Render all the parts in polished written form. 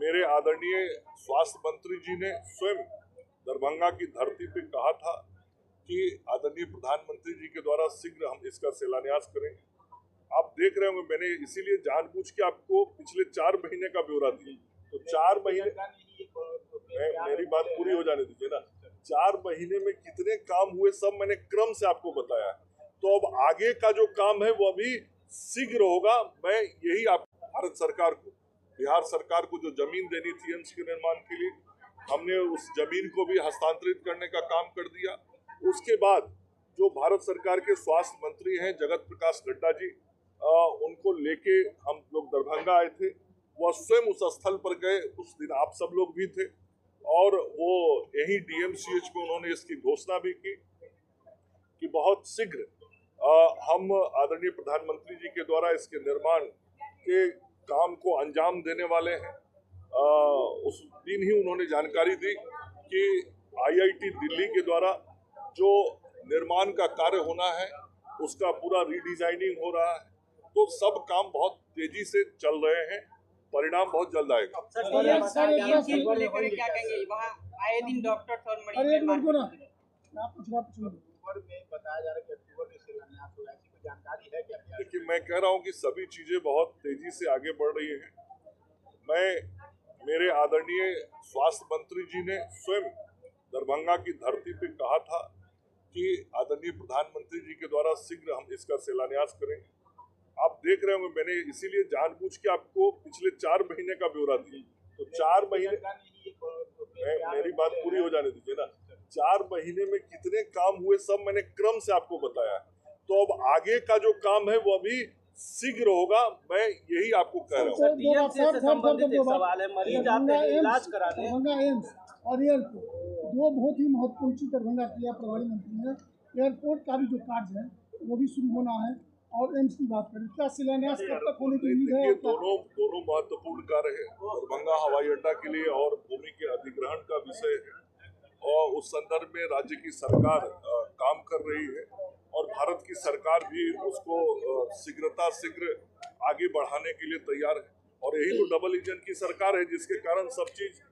मेरे आदरणीय स्वास्थ्य मंत्री जी ने स्वयं दरभंगा की धरती पे कहा था कि आदरणीय प्रधानमंत्री जी के द्वारा शीघ्र हम इसका शिलान्यास करेंगे। आप देख रहे होंगे, मैंने इसीलिए जानबूझ के आपको पिछले 4 महीने का ब्यौरा दिया। तो 4 महीने, मेरी बात पूरी हो जाने दीजिए ना। 4 महीने में कितने काम हुए सब मैंने क्रम से आपको बताया। तो अब आगे का जो काम है वो अभी शीघ्र होगा। मैं यही आप भारत सरकार को, बिहार सरकार को जो जमीन देनी थी एम्स के निर्माण के लिए, हमने उस जमीन को भी हस्तांतरित करने का काम कर दिया। उसके बाद जो भारत सरकार के स्वास्थ्य मंत्री हैं जगत प्रकाश नड्डा जी, उनको लेके हम लोग दरभंगा आए थे। वह स्वयं उस स्थल पर गए, उस दिन आप सब लोग भी थे, और वो यही DMCH में उन्होंने इसकी घोषणा भी की कि बहुत शीघ्र हम आदरणीय प्रधानमंत्री जी के द्वारा इसके निर्माण के काम को अंजाम देने वाले हैं। उस दिन ही उन्होंने जानकारी दी कि IIT दिल्ली के द्वारा जो निर्माण का कार्य होना है उसका पूरा रीडिजाइनिंग हो रहा है। तो सब काम बहुत तेजी से चल रहे हैं, परिणाम बहुत जल्द आएगा। देखिए, मैं कह रहा हूँ कि सभी चीजें बहुत तेजी से आगे बढ़ रही हैं। मेरे आदरणीय स्वास्थ्य मंत्री जी ने स्वयं दरभंगा की धरती पे कहा था कि आदरणीय प्रधानमंत्री जी के द्वारा शीघ्र हम इसका शिलान्यास करेंगे। आप देख रहे होंगे, मैंने इसीलिए जानबूझ के आपको पिछले 4 महीने का ब्यौरा दिया। तो 4 महीने, मेरी बात पूरी हो जाने दीजिए ना। 4 महीने में कितने काम हुए सब मैंने क्रम से आपको बताया। तो अब आगे का जो काम है वो अभी शीघ्र होगा। मैं यही आपको कह रहा हूँ। DMCH से संबंधित एक सवाल है, मरीज आते हैं इलाज कराने, दरभंगा एम्स और एयरपोर्ट, दो बहुत ही महत्वपूर्ण चीज दरभंगा किया प्रभारी मंत्री ने। एयरपोर्ट का भी जो कार्य है वो भी शुरू होना है, और एम्स की बात करें, क्या शिलान्यास कब तक होने की उम्मीद है? दोनों महत्वपूर्ण कार्य है। दरभंगा हवाई अड्डा के लिए और भूमि के अधिग्रहण का विषय है, और उस संदर्भ में राज्य की सरकार काम कर रही है, और भारत की सरकार भी उसको शीघ्र आगे बढ़ाने के लिए तैयार है। और यही तो डबल इंजन की सरकार है जिसके कारण सब चीज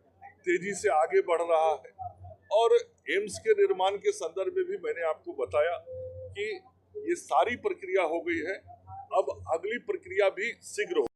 तेजी से आगे बढ़ रहा है। और एम्स के निर्माण के संदर्भ में भी मैंने आपको बताया कि ये सारी प्रक्रिया हो गई है, अब अगली प्रक्रिया भी शीघ्र हो।